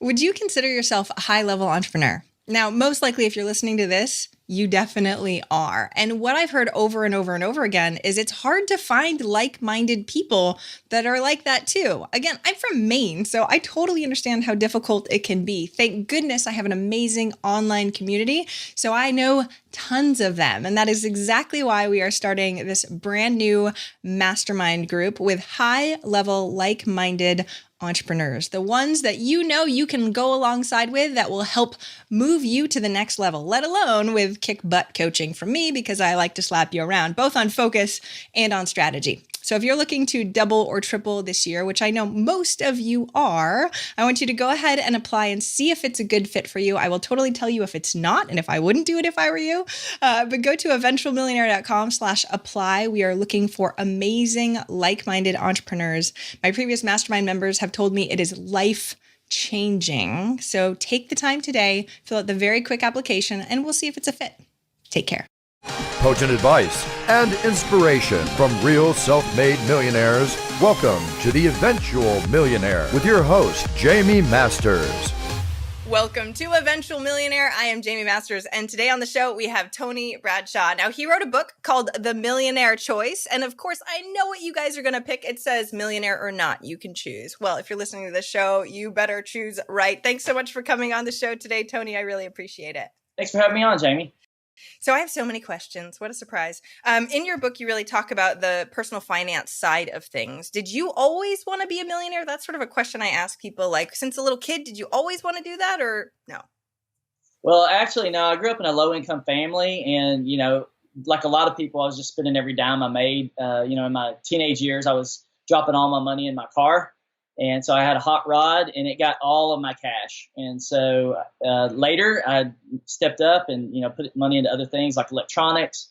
Would you consider yourself a high-level entrepreneur? Now, most likely, if you're listening to this, you definitely are. And what I've heard over and over and over again is it's hard to find like-minded people that are like that too. Again, I'm from Maine, so I totally understand how difficult it can be. Thank goodness I have an amazing online community, so I know tons of them. And that is exactly why we are starting this brand new mastermind group with high-level, like-minded entrepreneurs, the ones that you can go alongside with that will help move you to the next level, let alone with kick butt coaching from me, because I like to slap you around, both on focus and on strategy. So if you're looking to double or triple this year, which I know most of you are, I want you to go ahead and apply and see if it's a good fit for you. I will totally tell you if it's not, and if I wouldn't do it if I were you. But go to eventualmillionaire.com/apply. We are looking for amazing, like-minded entrepreneurs. My previous mastermind members have told me it is life changing. So take the time today, fill out the very quick application, and we'll see if it's a fit. Take care. Potent advice and inspiration from real self-made millionaires. Welcome to the Eventual Millionaire with your host, Jamie Masters. Welcome to Eventual Millionaire. I am Jamie Masters, and today on the show we have Tony Bradshaw. Now, he wrote a book called The Millionaire Choice, and of course, I know what you guys are going to pick. It says millionaire or not, you can choose. Well, if you're listening to this show, you better choose right. Thanks so much for coming on the show today, Tony. I really appreciate it. Thanks for having me on, Jamie. So I have so many questions. What a surprise. In your book, you really talk about the personal finance side of things. Did you always want to be a millionaire? That's sort of a question I ask people. Like, since a little kid, did you always want to do that or no? Well, actually, no. I grew up in a low-income family, and, like a lot of people, I was just spending every dime I made. In my teenage years, I was dropping all my money in my car. And so I had a hot rod, and it got all of my cash. And so later I stepped up and, put money into other things like electronics.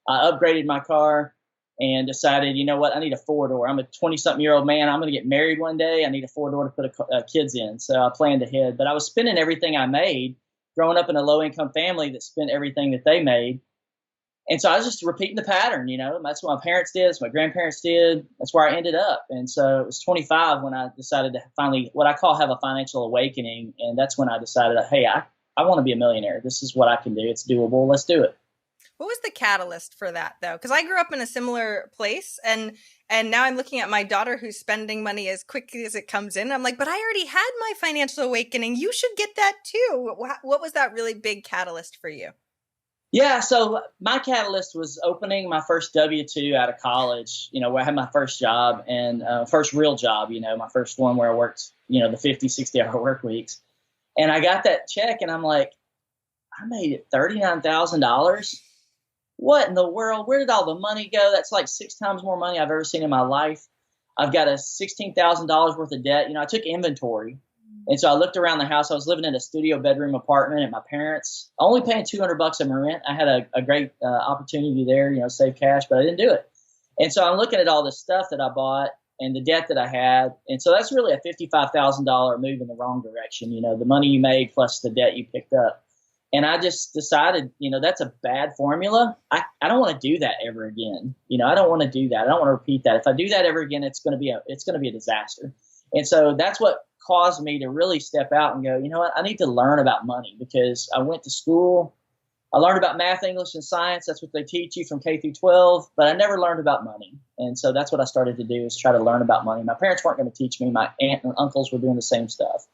I upgraded my car and decided, you know what, I need a four-door. I'm a 20-something-year-old man. I'm going to get married one day. I need a four-door to put kids in. So I planned ahead. But I was spending everything I made, growing up in a low-income family that spent everything that they made. And so I was just repeating the pattern, that's what my parents did, that's what my grandparents did, that's where I ended up. And so it was 25 when I decided to finally, what I call have a financial awakening. And that's when I decided, hey, I want to be a millionaire. This is what I can do. It's doable. Let's do it. What was the catalyst for that, though? Because I grew up in a similar place, and now I'm looking at my daughter who's spending money as quickly as it comes in. I'm like, but I already had my financial awakening. You should get that too. What was that really big catalyst for you? Yeah, so my catalyst was opening my first W-2 out of college, where I had my first job and first real job, my first one where I worked, the 50, 60-hour work weeks. And I got that check and I'm like, I made it $39,000. What in the world? Where did all the money go? That's like 6 times more money I've ever seen in my life. I've got a $16,000 worth of debt. I took inventory. And so I looked around the house. I was living in a studio bedroom apartment at my parents', only paying $200 in rent. I had a great opportunity there, save cash, but I didn't do it. And so I'm looking at all the stuff that I bought and the debt that I had. And so that's really a $55,000 move in the wrong direction, the money you made plus the debt you picked up. And I just decided, that's a bad formula. I don't want to do that ever again. I don't want to do that. I don't want to repeat that. If I do that ever again, it's going to be a disaster. And so that's what caused me to really step out and go, you know what, I need to learn about money, because I went to school. I learned about math, English, and science. That's what they teach you from K through 12, but I never learned about money. And so that's what I started to do, is try to learn about money. My parents weren't going to teach me. My aunt and uncles were doing the same stuff.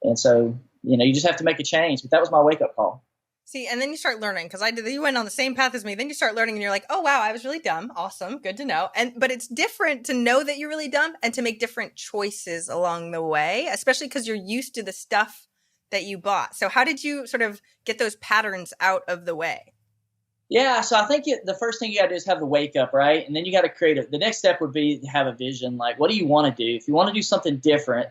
And so, you just have to make a change. But that was my wake-up call. See, and then you start learning, because you went on the same path as me. Then you start learning and you're like, oh, wow, I was really dumb. Awesome. Good to know. But it's different to know that you're really dumb and to make different choices along the way, especially because you're used to the stuff that you bought. So how did you sort of get those patterns out of the way? Yeah, so I think the first thing you got to do is have the wake up, right? And then you got to create the next step would be to have a vision. Like, what do you want to do? If you want to do something different,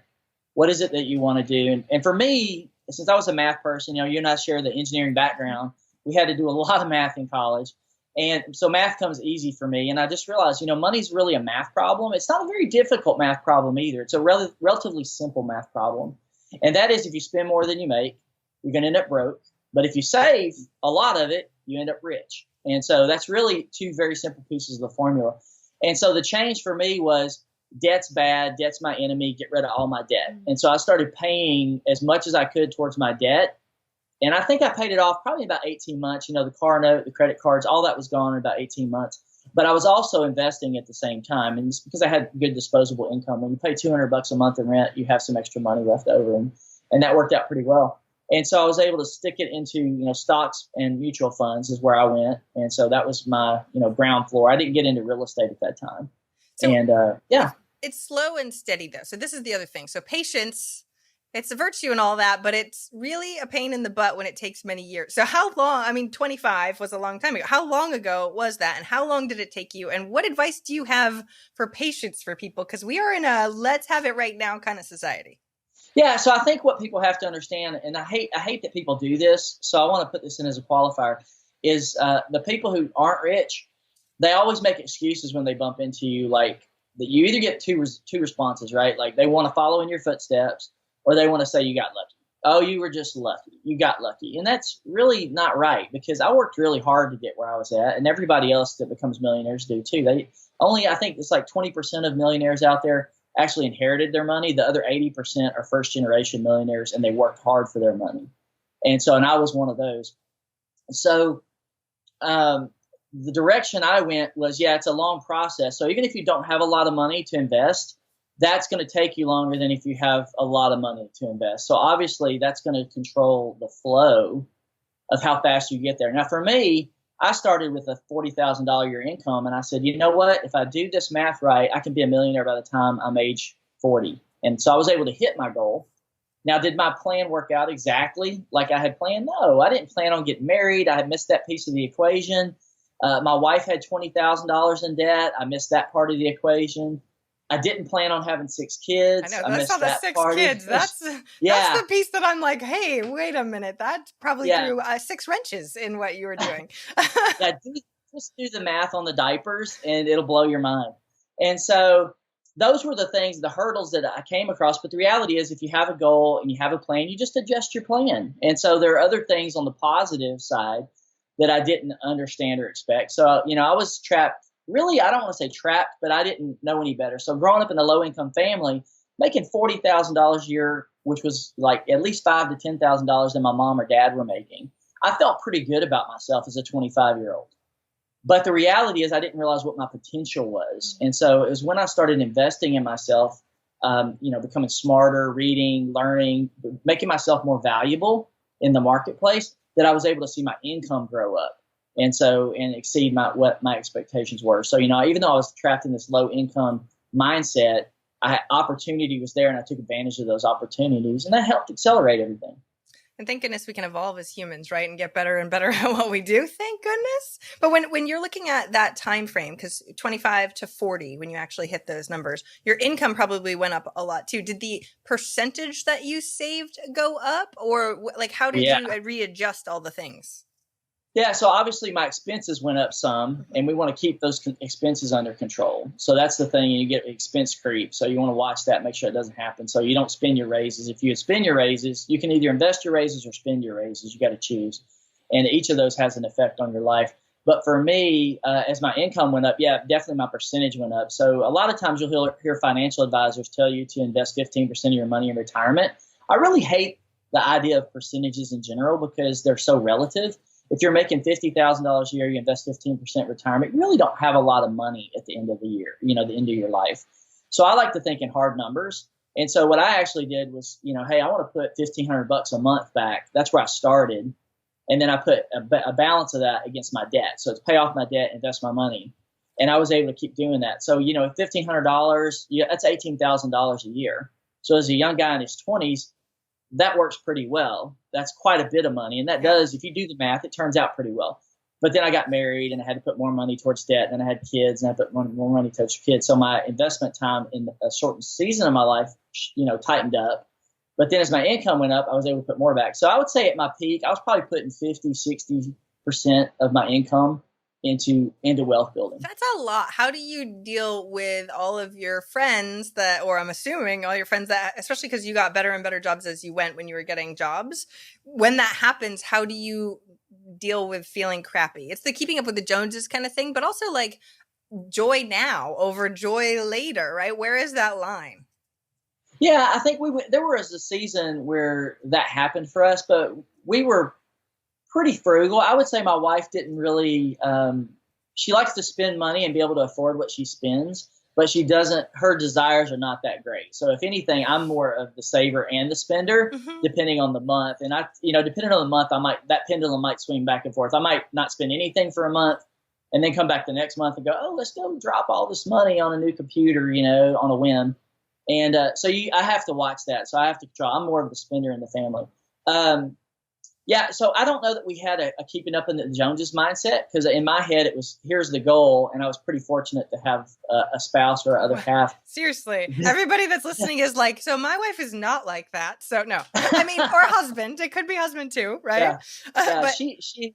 what is it that you want to do? And for me, since I was a math person, you and I share the engineering background, we had to do a lot of math in college. And so math comes easy for me. And I just realized, money's really a math problem. It's not a very difficult math problem either. It's a relatively simple math problem. And that is, if you spend more than you make, you're going to end up broke. But if you save a lot of it, you end up rich. And so that's really two very simple pieces of the formula. And so the change for me was, debt's bad. Debt's my enemy. Get rid of all my debt. And so I started paying as much as I could towards my debt. And I think I paid it off probably about 18 months. The car note, the credit cards, all that was gone in about 18 months. But I was also investing at the same time. And it's because I had good disposable income. When you pay $200 a month in rent, you have some extra money left over. And that worked out pretty well. And so I was able to stick it into, stocks and mutual funds is where I went. And so that was my, ground floor. I didn't get into real estate at that time. So and yeah. It's slow and steady though. So this is the other thing. So patience, it's a virtue and all that, but it's really a pain in the butt when it takes many years. So how long, 25 was a long time ago. How long ago was that? And how long did it take you? And what advice do you have for patience for people? Because we are in a let's have it right now kind of society. Yeah, so I think what people have to understand, and I hate that people do this, so I want to put this in as a qualifier, is the people who aren't rich, they always make excuses when they bump into you, like that you either get two responses, right? Like they want to follow in your footsteps, or they want to say you got lucky. Oh, you were just lucky. You got lucky. And that's really not right, because I worked really hard to get where I was at, and everybody else that becomes millionaires do too. I think it's like 20% of millionaires out there actually inherited their money. The other 80% are first generation millionaires, and they worked hard for their money. And I was one of those. So the direction I went was, it's a long process. So even if you don't have a lot of money to invest, that's going to take you longer than if you have a lot of money to invest. So obviously that's going to control the flow of how fast you get there. Now for me, I started with a $40,000 a year income, and I said, you know what? If I do this math right, I can be a millionaire by the time I'm age 40. And so I was able to hit my goal. Now, did my plan work out exactly like I had planned? No, I didn't plan on getting married. I had missed that piece of the equation. My wife had $20,000 in debt. I missed that part of the equation. I didn't plan on having 6 kids. I know, that's not the 6 kids. That's the piece that I'm like, hey, wait a minute. That probably threw 6 wrenches in what you were doing. Just do the math on the diapers and it'll blow your mind. And so those were the things, the hurdles that I came across. But the reality is, if you have a goal and you have a plan, you just adjust your plan. And so there are other things on the positive side that I didn't understand or expect. So, I was trapped. Really, I don't want to say trapped, but I didn't know any better. So growing up in a low-income family, making $40,000 a year, which was like at least $5,000 to $10,000 than my mom or dad were making, I felt pretty good about myself as a 25-year-old. But the reality is I didn't realize what my potential was. And so it was when I started investing in myself, becoming smarter, reading, learning, making myself more valuable in the marketplace, that I was able to see my income grow up. And exceed what my expectations were. So, even though I was trapped in this low income mindset, opportunity was there, and I took advantage of those opportunities, and that helped accelerate everything. And thank goodness we can evolve as humans, right? And get better and better at what we do. Thank goodness. But when you're looking at that time frame, because 25 to 40, when you actually hit those numbers, your income probably went up a lot too. Did the percentage that you saved go up, or like how did you readjust all the things? Yeah, so obviously my expenses went up some, and we want to keep those expenses under control. So that's the thing, you get expense creep. So you want to watch that, make sure it doesn't happen. So you don't spend your raises. If you spend your raises, you can either invest your raises or spend your raises. You got to choose. And each of those has an effect on your life. But for me, as my income went up, definitely my percentage went up. So a lot of times you'll hear financial advisors tell you to invest 15% of your money in retirement. I really hate the idea of percentages in general because they're so relative. If you're making $50,000 a year, you invest 15% retirement, you really don't have a lot of money at the end of the year, the end of your life. So I like to think in hard numbers. And so what I actually did was, hey, I want to put $1,500 a month back. That's where I started. And then I put a balance of that against my debt. So it's pay off my debt, invest my money. And I was able to keep doing that. So, $1,500, that's $18,000 a year. So as a young guy in his 20s, that works pretty well. That's quite a bit of money. And that does, if you do the math, it turns out pretty well. But then I got married and I had to put more money towards debt. And then I had kids and I put more money towards kids. So my investment time in a shortened season of my life, tightened up. But then as my income went up, I was able to put more back. So I would say at my peak, I was probably putting 50, 60% of my income into wealth building. That's a lot. How do you deal with all of your friends or I'm assuming all your friends that, especially because you got better and better jobs as you went when you were getting jobs. When that happens, how do you deal with feeling crappy? It's the keeping up with the Joneses kind of thing, but also like, joy now over joy later, right? Where is that line? Yeah, I think there was a season where that happened for us, but we were pretty frugal. I would say my wife didn't really, she likes to spend money and be able to afford what she spends, but she doesn't, her desires are not that great. So if anything, I'm more of the saver and the spender, depending on the month. And depending on the month, that pendulum might swing back and forth. I might not spend anything for a month and then come back the next month and go, oh, let's go drop all this money on a new computer, on a whim. And I have to watch that. So I have to control. I'm more of the spender in the family. Yeah, so I don't know that we had a keeping up in the Joneses mindset, because in my head it was, here's the goal, and I was pretty fortunate to have a spouse or other half. Seriously, everybody that's listening is like, so my wife is not like that. So no, I mean, or husband, it could be husband too, right? Yeah, but, she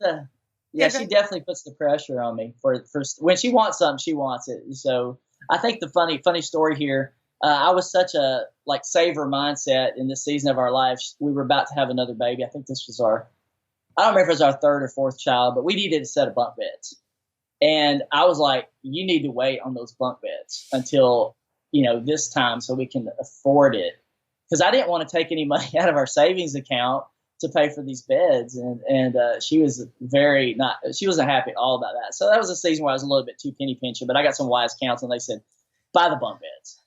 definitely puts the pressure on me for when she wants something, she wants it. So I think the funny story here. I was such a saver mindset in this season of our lives. We were about to have another baby. I think this was I don't remember if it was our third or fourth child, but we needed a set of bunk beds. And I was like, you need to wait on those bunk beds until, this time so we can afford it. Because I didn't want to take any money out of our savings account to pay for these beds. And she was she wasn't happy at all about that. So that was a season where I was a little bit too penny pinching, but I got some wise counsel and they said, buy the bunk beds.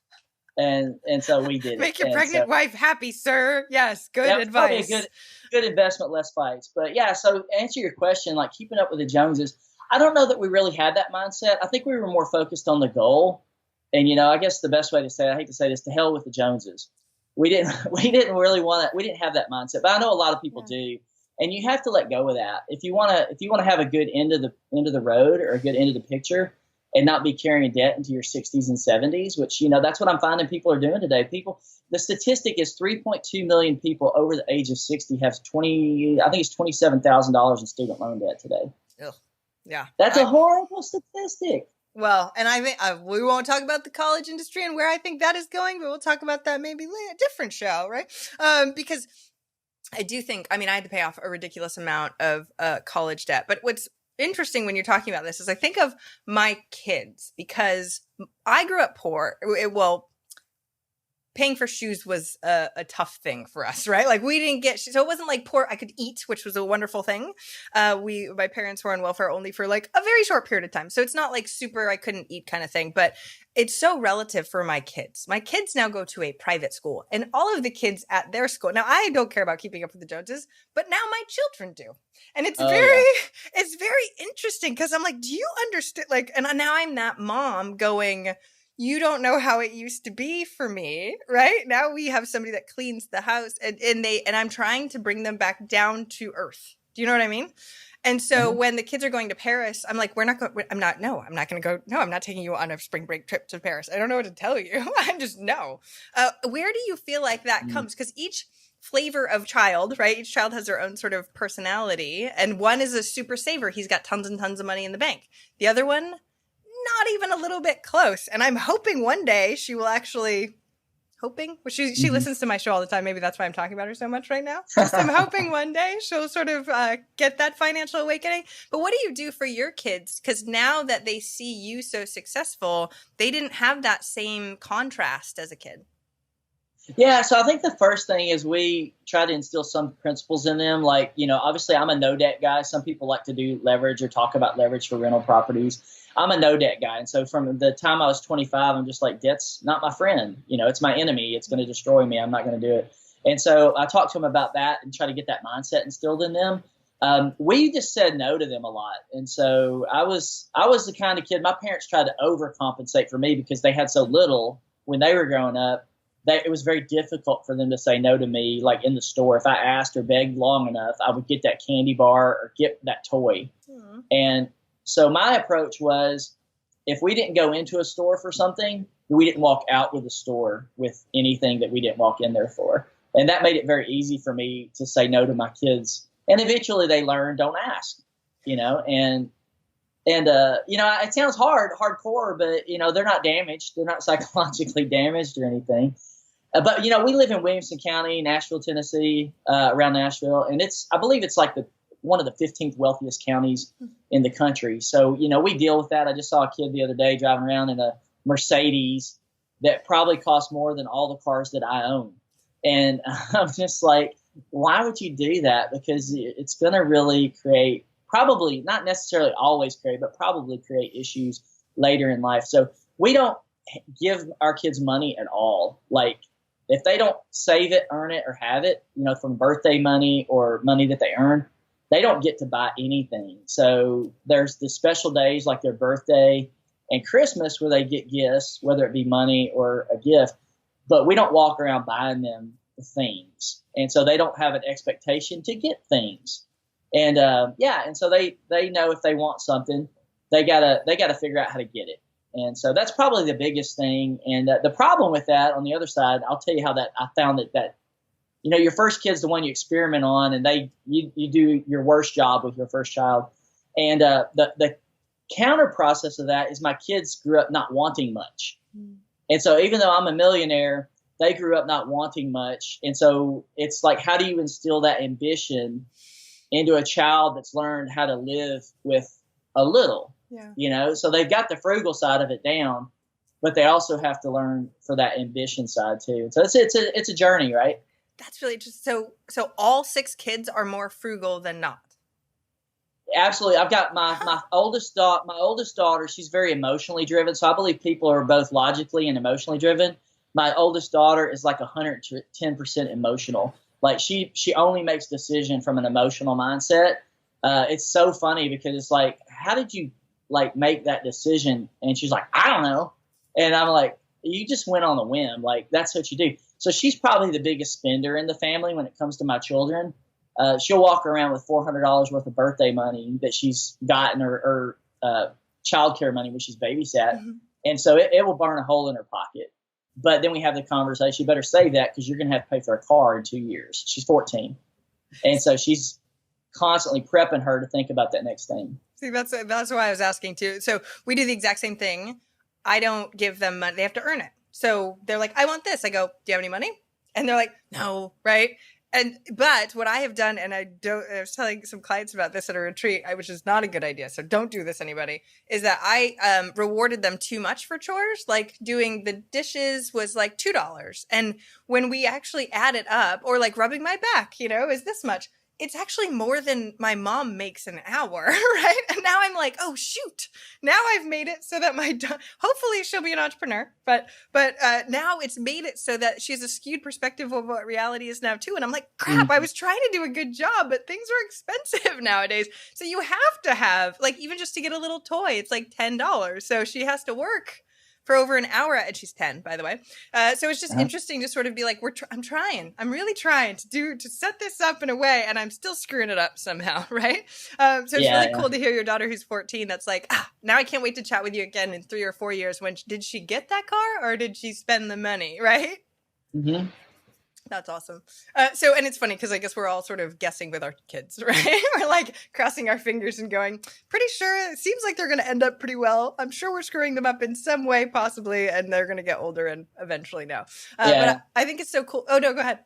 And so we did. Make your pregnant wife happy, sir. Yes, good advice. Probably a good investment, less fights. But yeah, so to answer your question, keeping up with the Joneses, I don't know that we really had that mindset. I think we were more focused on the goal. And I guess the best way to say it, I hate to say this, to hell with the Joneses. We didn't really want to. We didn't have that mindset. But I know a lot of people do, and you have to let go of that. If you want to have a good end of the road or a good end of the picture, and not be carrying debt into your 60s and 70s, which, that's what I'm finding people are doing today. The statistic is 3.2 million people over the age of 60 have $27,000 in student loan debt today. Ugh. Yeah. That's a horrible statistic. Well, and I think we won't talk about the college industry and where I think that is going, but we'll talk about that maybe later, a different show, right? Because I do think, I had to pay off a ridiculous amount of college debt, but what's interesting when you're talking about this is I think of my kids, because I grew up poor. Paying for shoes was a tough thing for us, right? We didn't get, so it wasn't poor. I could eat, which was a wonderful thing. My parents were on welfare only for a very short period of time. So it's not super, I couldn't eat kind of thing, but it's so relative for my kids. My kids now go to a private school, and all of the kids at their school. Now, I don't care about keeping up with the Joneses, but now my children do. And it's it's very interesting, because I'm like, do you understand? And now I'm that mom going, you don't know how it used to be for me, right? Now we have somebody that cleans the house, and I'm trying to bring them back down to earth. Do you know what I mean? And so when the kids are going to Paris, I'm like, I'm not taking you on a spring break trip to Paris. I don't know what to tell you. I just know. Where do you feel like that comes? Because each flavor of child, right? Each child has their own sort of personality. And one is a super saver. He's got tons and tons of money in the bank. The other one, not even a little bit close. And I'm hoping one day she will actually... Well, she listens to my show all the time. Maybe that's why I'm talking about her so much right now. I'm hoping one day she'll sort of get that financial awakening. But what do you do for your kids? Because now that they see you so successful, they didn't have that same contrast as a kid. Yeah, so I think the first thing is we try to instill some principles in them. Obviously I'm a no debt guy. Some people like to do leverage or talk about leverage for rental properties. I'm a no debt guy. And so from the time I was 25, I'm just like, debt's not my friend. It's my enemy. It's going to destroy me. I'm not going to do it. And so I talked to them about that and try to get that mindset instilled in them. We just said no to them a lot. And so I was the kind of kid, my parents tried to overcompensate for me because they had so little when they were growing up. It was very difficult for them to say no to me, in the store. If I asked or begged long enough, I would get that candy bar or get that toy. Mm-hmm. And so my approach was, if we didn't go into a store for something, we didn't walk out with the store with anything that we didn't walk in there for. And that made it very easy for me to say no to my kids. And eventually they learned, don't ask, and it sounds hardcore, but, they're not damaged. They're not psychologically damaged or anything. But, we live in Williamson County, Nashville, Tennessee, around Nashville. And I believe it's one of the 15th wealthiest counties in the country. So, you know, we deal with that. I just saw a kid the other day driving around in a Mercedes that probably costs more than all the cars that I own. And I'm just like, why would you do that? Because it's going to really create, probably not necessarily always create, but probably create issues later in life. So we don't give our kids money at all. Like, if they don't save it, earn it, or have it, you know, from birthday money or money that they earn, they don't get to buy anything. So there's the special days like their birthday and Christmas where they get gifts, whether it be money or a gift, but we don't walk around buying them things. And so they don't have an expectation to get things. And and so they know if they want something, they gotta figure out how to get it. And so that's probably the biggest thing. And the problem with that, on the other side, I'll tell you how that I found that you know, your first kid's the one you experiment on, and you do your worst job with your first child. And the counter process of that is my kids grew up not wanting much. And so even though I'm a millionaire, they grew up not wanting much. And so it's like, how do you instill that ambition into a child that's learned how to live with a little? Yeah. You know, so they've got the frugal side of it down, but they also have to learn for that ambition side too. So it's a journey, right? That's really interesting. So all 6 kids are more frugal than not. Absolutely. I've got my oldest daughter. She's very emotionally driven. So I believe people are both logically and emotionally driven. My oldest daughter is like 110% emotional. Like she only makes decision from an emotional mindset. It's so funny because it's like, how did you like make that decision? And she's like, I don't know. And I'm like, you just went on a whim. Like, that's what you do. So she's probably the biggest spender in the family when it comes to my children. She'll walk around with $400 worth of birthday money that she's gotten, or childcare money when she's babysat. Mm-hmm. And so it will burn a hole in her pocket. But then we have the conversation, you better save that because you're going to have to pay for a car in 2 years. She's 14. And so she's constantly prepping her to think about that next thing. See, that's why I was asking too. So we do the exact same thing. I don't give them money. They have to earn it. So they're like, I want this. I go, do you have any money? And they're like, no, right? But what I have done, and I was telling some clients about this at a retreat, which is not a good idea. So don't do this, anybody, is that I rewarded them too much for chores. Like doing the dishes was like $2. And when we actually add it up, or like rubbing my back, you know, is this much. It's actually more than my mom makes an hour, right? And now I'm like, oh, shoot. Now I've made it so that hopefully she'll be an entrepreneur. But now it's made it so that she has a skewed perspective of what reality is now too. And I'm like, crap, I was trying to do a good job, but things are expensive nowadays. So you have to have, like, even just to get a little toy, it's like $10. So she has to work for over an hour, and she's 10, by the way. So it's just interesting to sort of be like, I'm really trying to set this up in a way, and I'm still screwing it up somehow, right? So it's really cool to hear your daughter who's 14 that's like, now I can't wait to chat with you again in 3 or 4 years. Did she get that car, or did she spend the money, right? Mm-hmm. That's awesome. And it's funny because I guess we're all sort of guessing with our kids, right? We're like crossing our fingers and going, pretty sure it seems like they're going to end up pretty well. I'm sure we're screwing them up in some way, possibly, and they're going to get older and eventually know. But I think it's so cool. Oh, no, go ahead.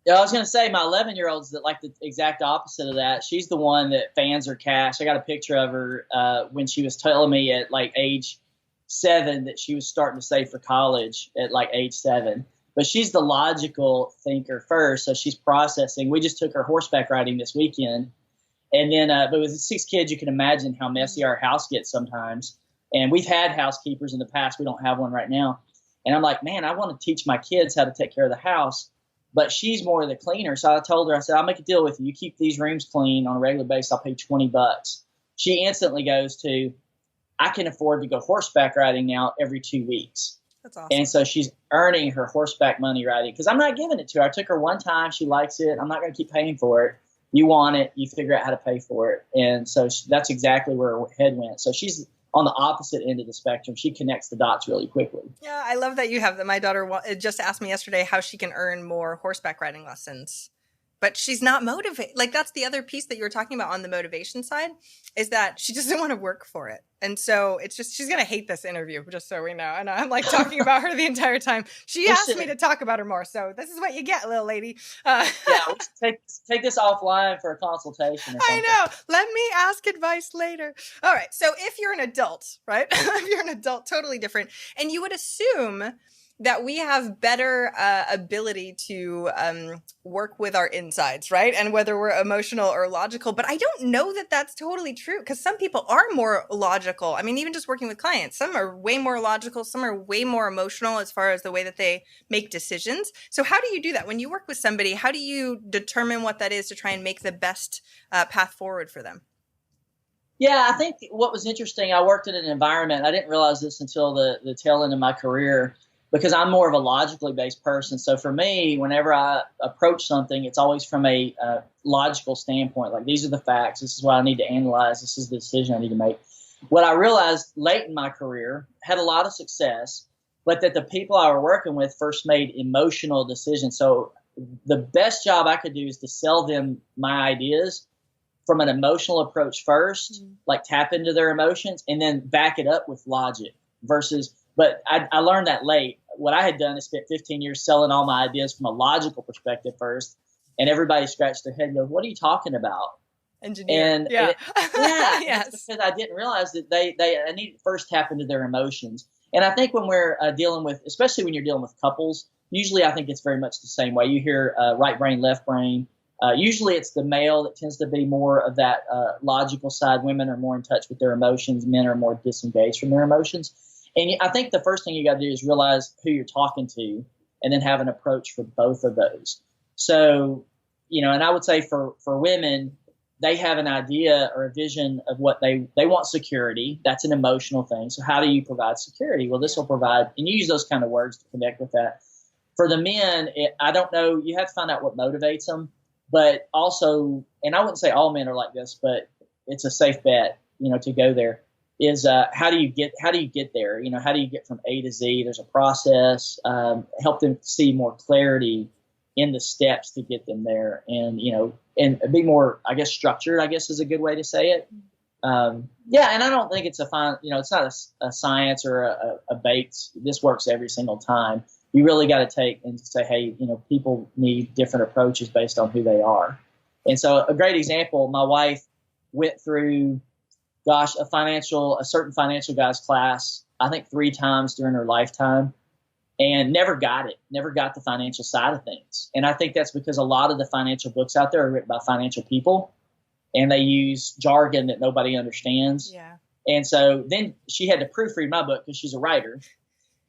Yeah, I was going to say my 11-year-old's like the exact opposite of that. She's the one that fans her cash. I got a picture of her when she was telling me at like age 7 that she was starting to save for college at like age 7. But she's the logical thinker first, so she's processing. We just took her horseback riding this weekend. And then, but with 6 kids, you can imagine how messy our house gets sometimes. And we've had housekeepers in the past. We don't have one right now. And I'm like, man, I want to teach my kids how to take care of the house. But she's more of the cleaner. So I told her, I said, I'll make a deal with you. You keep these rooms clean on a regular basis. I'll pay $20. She instantly goes to, I can afford to go horseback riding now every 2 weeks. That's awesome. And so she's earning her horseback money riding because I'm not giving it to her. I took her one time. She likes it. I'm not going to keep paying for it. You want it. You figure out how to pay for it. And so that's exactly where her head went. So she's on the opposite end of the spectrum. She connects the dots really quickly. Yeah, I love that you have that. My daughter just asked me yesterday how she can earn more horseback riding lessons. but she's not motivated. Like, that's the other piece that you were talking about on the motivation side, is that she doesn't want to work for it. And so it's just, she's going to hate this interview, just so we know. And I'm like talking about her the entire time. She asked me to talk about her more. So this is what you get, little lady. Yeah, let's take this offline for a consultation or something. I know. Let me ask advice later. All right. So if you're an adult, right? If you're an adult, totally different. And you would assume that we have better ability to work with our insides, right? And whether we're emotional or logical. But I don't know that that's totally true, because some people are more logical. I mean, even just working with clients, some are way more logical, some are way more emotional as far as the way that they make decisions. So how do you do that? When you work with somebody, how do you determine what that is to try and make the best path forward for them? Yeah, I think what was interesting, I worked in an environment, I didn't realize this until the tail end of my career, because I'm more of a logically based person. So for me, whenever I approach something, it's always from a logical standpoint. Like, these are the facts. This is what I need to analyze. This is the decision I need to make. What I realized late in my career, had a lot of success, but that the people I were working with first made emotional decisions. So the best job I could do is to sell them my ideas from an emotional approach first, like tap into their emotions, and then back it up with logic versus. But I learned that late. What I had done is spent 15 years selling all my ideas from a logical perspective first, and everybody scratched their head and goes, "What are you talking about?" Engineer. And yeah, yes. Because I didn't realize that I need to first tap into their emotions. And I think when we're dealing with, especially when you're dealing with couples, usually I think it's very much the same way. You hear right brain, left brain. Usually it's the male that tends to be more of that logical side. Women are more in touch with their emotions. Men are more disengaged from their emotions. And I think the first thing you got to do is realize who you're talking to, and then have an approach for both of those. So, and I would say for women, they have an idea or a vision of what they want security. That's an emotional thing. So how do you provide security? Well, this will provide, and you use those kind of words to connect with that. For the men, I don't know, you have to find out what motivates them, but also, and I wouldn't say all men are like this, but it's a safe bet, to go there. Is how do you get there? How do you get from A to Z? There's a process. Help them see more clarity in the steps to get them there, and and be more, I guess, structured, I guess, is a good way to say it. And I don't think it's it's not a science or a baked. This works every single time. You really got to take and say, hey, people need different approaches based on who they are. And so a great example, my wife went through, a certain financial guy's class, I think 3 times during her lifetime, and never got the financial side of things. And I think that's because a lot of the financial books out there are written by financial people, and they use jargon that nobody understands. Yeah. And so then she had to proofread my book because she's a writer,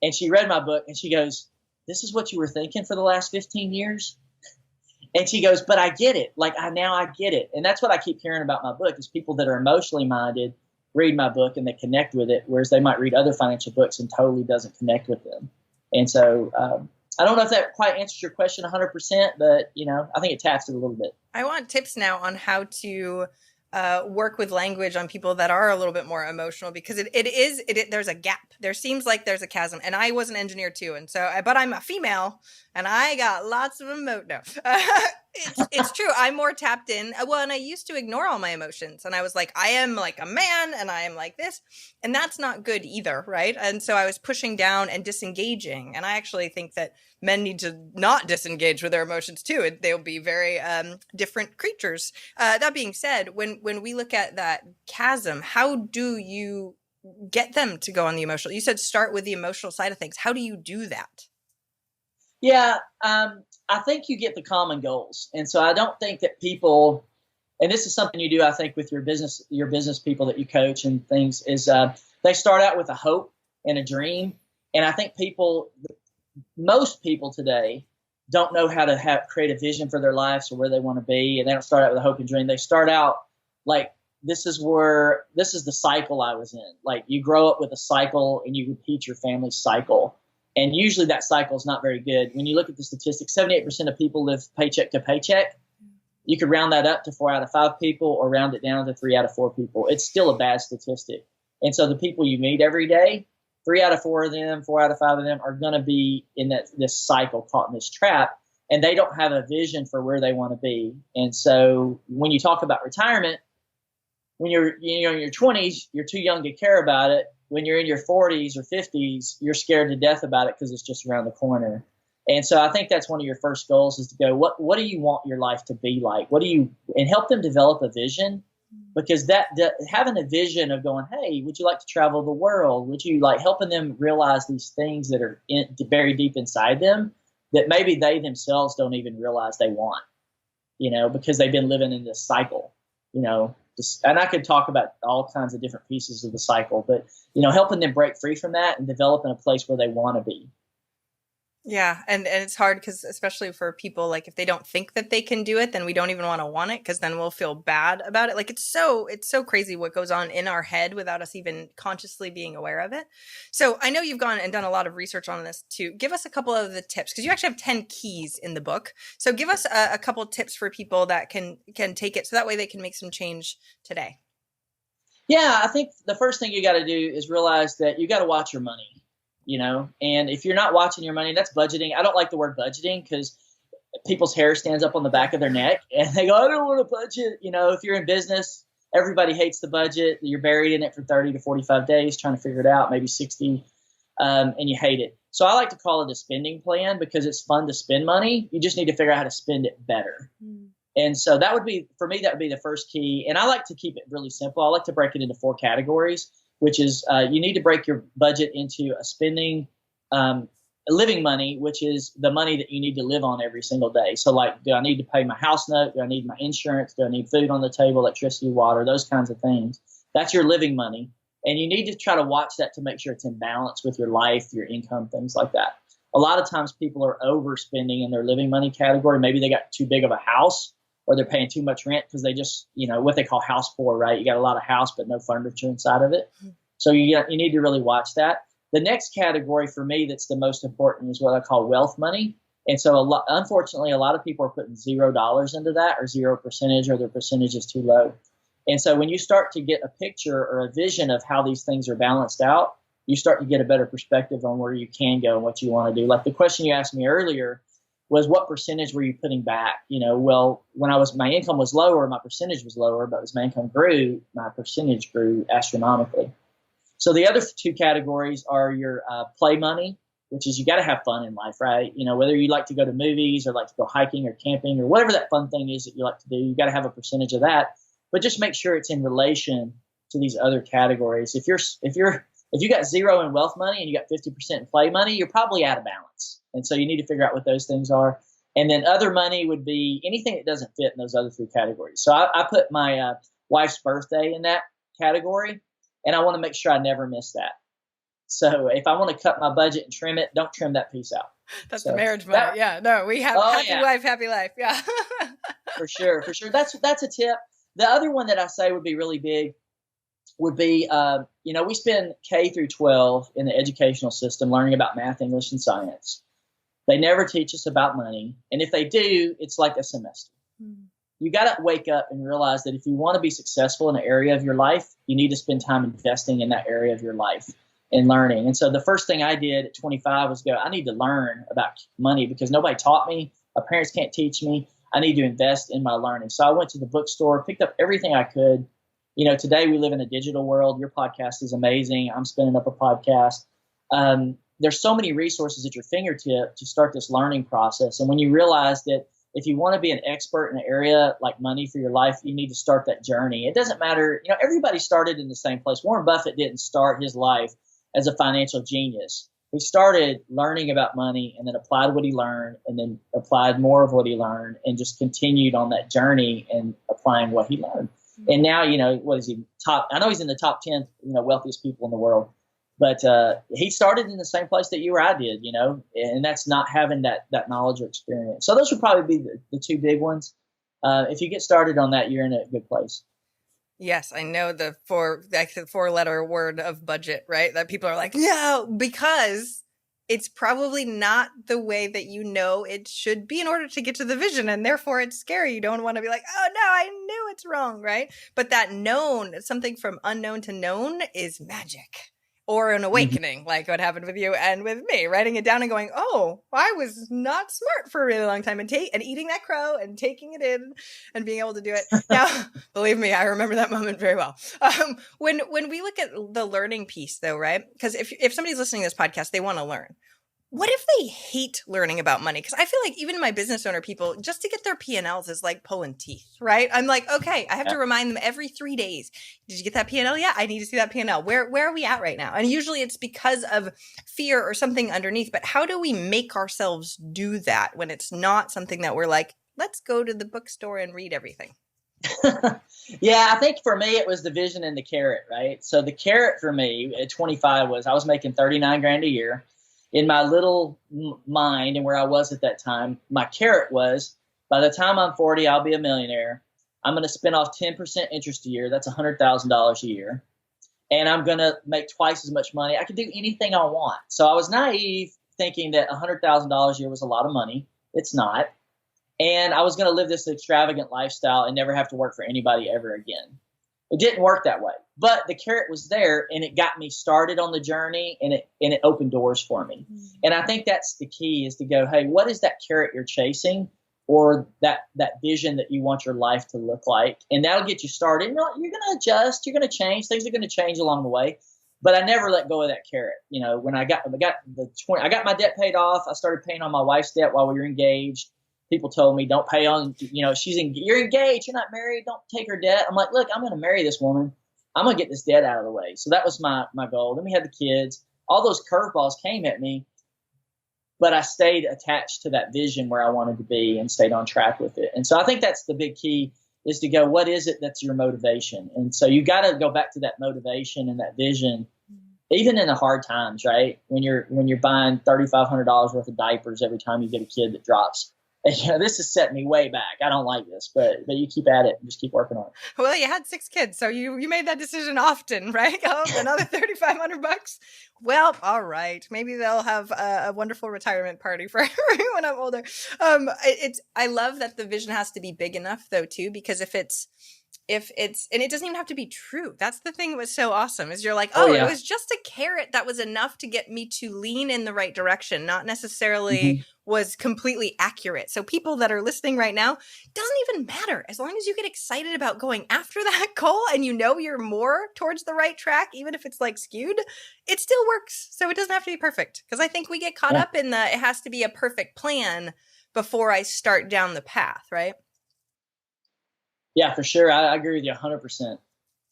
and she read my book and she goes, "This is what you were thinking for the last 15 years?" And she goes, "But I get it. Now I get it." And that's what I keep hearing about my book, is people that are emotionally minded read my book and they connect with it, whereas they might read other financial books and totally doesn't connect with them. And so I don't know if that quite answers your question 100%, but, I think it taps it a little bit. I want tips now on how to work with language on people that are a little bit more emotional, because there's a gap. There seems like there's a chasm, and I was an engineer too. And so, but I'm a female and I got lots of it's true. I'm more tapped in. Well, and I used to ignore all my emotions, and I was like, I am like a man and I am like this, and that's not good either. Right. And so I was pushing down and disengaging. And I actually think that men need to not disengage with their emotions too. They'll be very different creatures. That being said, when we look at that chasm, how do you get them to go on the emotional? You said start with the emotional side of things. How do you do that? Yeah, I think you get the common goals. And so I don't think that people, and this is something you do, I think, with your business people that you coach and things, is they start out with a hope and a dream. And I think most people today don't know how to create a vision for their lives or where they want to be. And they don't start out with a hope and dream. They start out like, this is the cycle I was in. Like, you grow up with a cycle and you repeat your family's cycle. And usually that cycle is not very good. When you look at the statistics, 78% of people live paycheck to paycheck. You could round that up to 4 out of 5 people, or round it down to 3 out of 4 people. It's still a bad statistic. And so the people you meet every day, 3 out of 4 of them, 4 out of 5 of them are going to be in this cycle, caught in this trap. and they don't have a vision for where they want to be. And so when you talk about retirement, when you're in your 20s, you're too young to care about it. When you're in your 40s or 50s, you're scared to death about it because it's just around the corner. And so I think that's one of your first goals, is to go, what do you want your life to be like? And help them develop a vision, because that having a vision of going, hey, would you like to travel the world? Would you like helping them realize these things that are buried deep inside them that maybe they themselves don't even realize they want, because they've been living in this cycle, and I could talk about all kinds of different pieces of the cycle, but, helping them break free from that and develop in a place where they want to be. Yeah. And it's hard because, especially for people, like if they don't think that they can do it, then we don't even want it, because then we'll feel bad about it. Like it's so crazy what goes on in our head without us even consciously being aware of it. So I know you've gone and done a lot of research on this too. Give us a couple of the tips, because you actually have 10 keys in the book. So give us a couple of tips for people that can take it, so that way they can make some change today. Yeah, I think the first thing you got to do is realize that you got to watch your money. And if you're not watching your money, that's budgeting. I don't like the word budgeting because people's hair stands up on the back of their neck and they go, I don't want to budget. If you're in business, everybody hates the budget. You're buried in it for 30 to 45 days trying to figure it out, maybe 60, and you hate it. So I like to call it a spending plan, because it's fun to spend money. You just need to figure out how to spend it better. And so that would be the first key. And I like to keep it really simple. I like to break it into 4 categories, which is you need to break your budget into a spending, living money, which is the money that you need to live on every single day. So like, do I need to pay my house note? Do I need my insurance? Do I need food on the table, electricity, water, those kinds of things? That's your living money. And you need to try to watch that to make sure it's in balance with your life, your income, things like that. A lot of times people are overspending in their living money category. Maybe they got too big of a house, or they're paying too much rent because they just, what they call house poor, right? You got a lot of house, but no furniture inside of it. So you need to really watch that. The next category for me that's the most important is what I call wealth money. And so unfortunately, a lot of people are putting $0 into that, or 0%, or their percentage is too low. And so when you start to get a picture or a vision of how these things are balanced out, you start to get a better perspective on where you can go and what you want to do. Like the question you asked me earlier was, what percentage were you putting back? Well, when my income was lower, my percentage was lower, but as my income grew, my percentage grew astronomically. So the other 2 categories are your play money, which is you got to have fun in life, right? Whether you like to go to movies or like to go hiking or camping or whatever that fun thing is that you like to do, you got to have a percentage of that. But just make sure it's in relation to these other categories. If you got 0 in wealth money and you got 50% in play money, you're probably out of balance. And so you need to figure out what those things are. And then other money would be anything that doesn't fit in those other 3 categories. So I put my wife's birthday in that category, and I want to make sure I never miss that. So if I want to cut my budget and trim it, don't trim that piece out. That's the marriage money. Yeah, no, we have wife, happy life. Yeah. For sure. That's a tip. The other one that I say would be really big would be, we spend K through 12 in the educational system learning about math, English, and science. They never teach us about money. And if they do, it's like a semester. You got to wake up and realize that if you want to be successful in an area of your life, you need to spend time investing in that area of your life and learning. And so the first thing I did at 25 was I need to learn about money, because nobody taught me. My parents can't teach me. I need to invest in my learning. So I went to the bookstore, picked up everything I could. Today we live in a digital world. Your podcast is amazing. I'm spinning up a podcast. There's so many resources at your fingertip to start this learning process. And when you realize that if you want to be an expert in an area like money for your life, you need to start that journey. It doesn't matter. Everybody started in the same place. Warren Buffett didn't start his life as a financial genius. He started learning about money and then applied what he learned and then applied more of what he learned and just continued on that journey and applying what he learned. And now, what is he I know he's in the top 10, wealthiest people in the world. But he started in the same place that you or I did, and that's not having that knowledge or experience. So those would probably be the 2 big ones. If you get started on that, you're in a good place. Yes, I know the 4-letter word of budget, right? That people are like, no, because it's probably not the way that it should be in order to get to the vision. And therefore it's scary. You don't want to be like, oh no, I knew it's wrong, right? But that something from unknown to known is magic. or an awakening, like what happened with you and with me, writing it down and going, oh, I was not smart for a really long time, and eating that crow and taking it in and being able to do it. Now, believe me, I remember that moment very well. When we look at the learning piece though, right? Because if somebody's listening to this podcast, they want to learn. What if they hate learning about money? Because I feel like even my business owner people, just to get their P&Ls is like pulling teeth, right? I'm like, okay, I have to remind them every 3 days. Did you get that P&L? Yeah, I need to see that P&L. Where are we at right now? And usually it's because of fear or something underneath. But how do we make ourselves do that when it's not something that we're like, let's go to the bookstore and read everything? Yeah, I think for me, it was the vision and the carrot, right? So the carrot for me at 25 was I was making 39 grand a year. In my little mind and where I was at that time, my carrot was, by the time I'm 40, I'll be a millionaire. I'm going to spin off 10% interest a year. That's $100,000 a year. And I'm going to make twice as much money. I can do anything I want. So I was naive thinking that $100,000 a year was a lot of money. It's not. And I was going to live this extravagant lifestyle and never have to work for anybody ever again. It didn't work that way, but the carrot was there and it got me started on the journey, and it opened doors for me. And I think that's the key, is to go, hey, what is that carrot you're chasing, or that vision that you want your life to look like? And that'll get you started. You're going to adjust, you're going to change, things are going to change along the way. But I never let go of that carrot. You know, when I got my debt paid off, I started paying on my wife's debt while we were engaged. People told me, don't pay on, you're engaged, you're not married, don't take her debt. I'm like, look, I'm going to marry this woman. I'm going to get this debt out of the way. So that was my goal. Then we had the kids. All those curveballs came at me, but I stayed attached to that vision where I wanted to be and stayed on track with it. And so I think that's the big key, is to go, what is it that's your motivation? And so you got to go back to that motivation and that vision, even in the hard times, right? When you're buying $3,500 worth of diapers every time you get a kid that drops. And, this has set me way back. I don't like this, but you keep at it and just keep working on it. Well, you had 6 kids, so you made that decision often, right? Oh, another $3,500. Well, all right. Maybe they'll have a wonderful retirement party for me when I'm older. I love that the vision has to be big enough, though, too, because if it's, and it doesn't even have to be true. That's the thing that was so awesome, is you're like, It was just a carrot that was enough to get me to lean in the right direction, not necessarily was completely accurate. So people that are listening right now, doesn't even matter. As long as you get excited about going after that goal and you know you're more towards the right track, even if it's like skewed, it still works. So it doesn't have to be perfect. Because I think we get caught up in it has to be a perfect plan before I start down the path, right? Yeah, for sure. I agree with you 100%.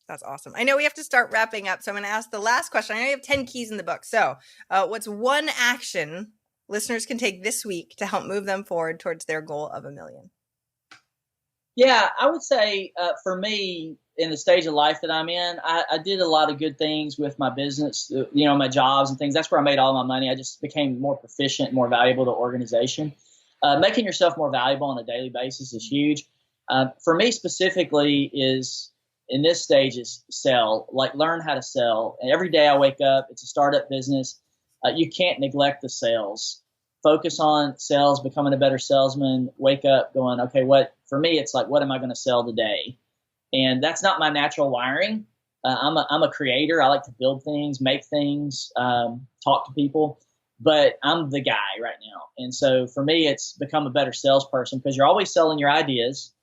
That's awesome. I know we have to start wrapping up, so I'm going to ask the last question. I know you have 10 keys in the book. So what's one action listeners can take this week to help move them forward towards their goal of $1 million? Yeah, I would say for me, in the stage of life that I'm in, I did a lot of good things with my business, my jobs and things. That's where I made all my money. I just became more proficient, more valuable to organization. Making yourself more valuable on a daily basis is huge. For me specifically is, in this stage, is sell, like learn how to sell. And every day I wake up, it's a startup business. You can't neglect the sales. Focus on sales, becoming a better salesman, wake up going, okay, for me, it's like, what am I going to sell today? And that's not my natural wiring. I'm a creator. I like to build things, make things, talk to people, but I'm the guy right now. And so for me, it's become a better salesperson, because you're always selling your ideas.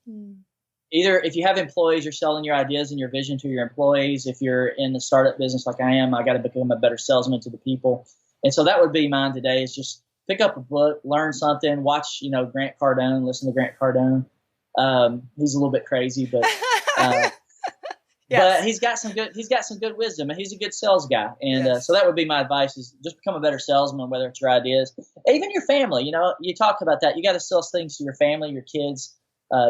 Either if you have employees, you're selling your ideas and your vision to your employees. If you're in the startup business like I am, I got to become a better salesman to the people. And so that would be mine today, is just pick up a book, learn something, watch, Grant Cardone, listen to Grant Cardone. He's a little bit crazy, but yes. But he's got some good wisdom, and he's a good sales guy. And so that would be my advice, is just become a better salesman, whether it's your ideas, even your family. You talk about that. You got to sell things to your family, your kids.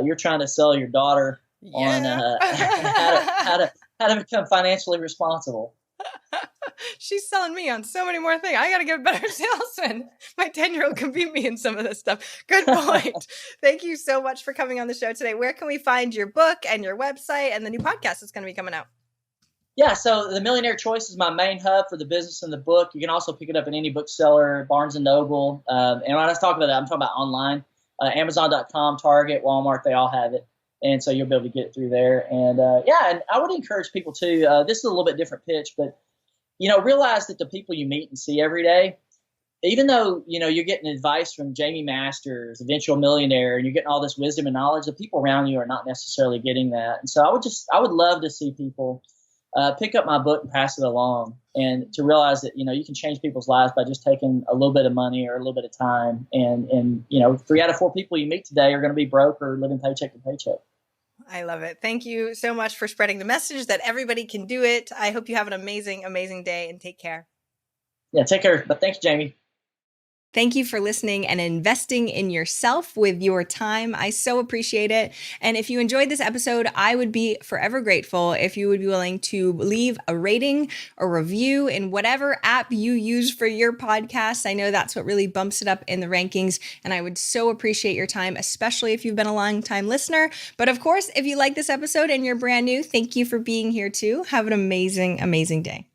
You're trying to sell your daughter on how to become financially responsible. She's selling me on so many more things. I got to get a better salesman. My 10-year-old can beat me in some of this stuff. Good point. Thank you so much for coming on the show today. Where can we find your book and your website and the new podcast that's going to be coming out? Yeah, so the Millionaire Choice is my main hub for the business and the book. You can also pick it up in any bookseller, Barnes & Noble. And when I was talking about that, I'm talking about online. Amazon.com, Target, Walmart, they all have it. And so you'll be able to get it through there. And and I would encourage people to, this is a little bit different pitch, but realize that the people you meet and see every day, even though, you're getting advice from Jamie Masters, eventual millionaire, and you're getting all this wisdom and knowledge, the people around you are not necessarily getting that. And so I would love to see people pick up my book and pass it along, and to realize that, you can change people's lives by just taking a little bit of money or a little bit of time. And 3 out of 4 people you meet today are going to be broke or living paycheck to paycheck. I love it. Thank you so much for spreading the message that everybody can do it. I hope you have an amazing, amazing day, and take care. Yeah, take care. But thank you, Jamie. Thank you for listening and investing in yourself with your time. I so appreciate it. And if you enjoyed this episode, I would be forever grateful if you would be willing to leave a rating or review in whatever app you use for your podcast. I know that's what really bumps it up in the rankings. And I would so appreciate your time, especially if you've been a long-time listener. But of course, if you like this episode and you're brand new, thank you for being here too. Have an amazing, amazing day.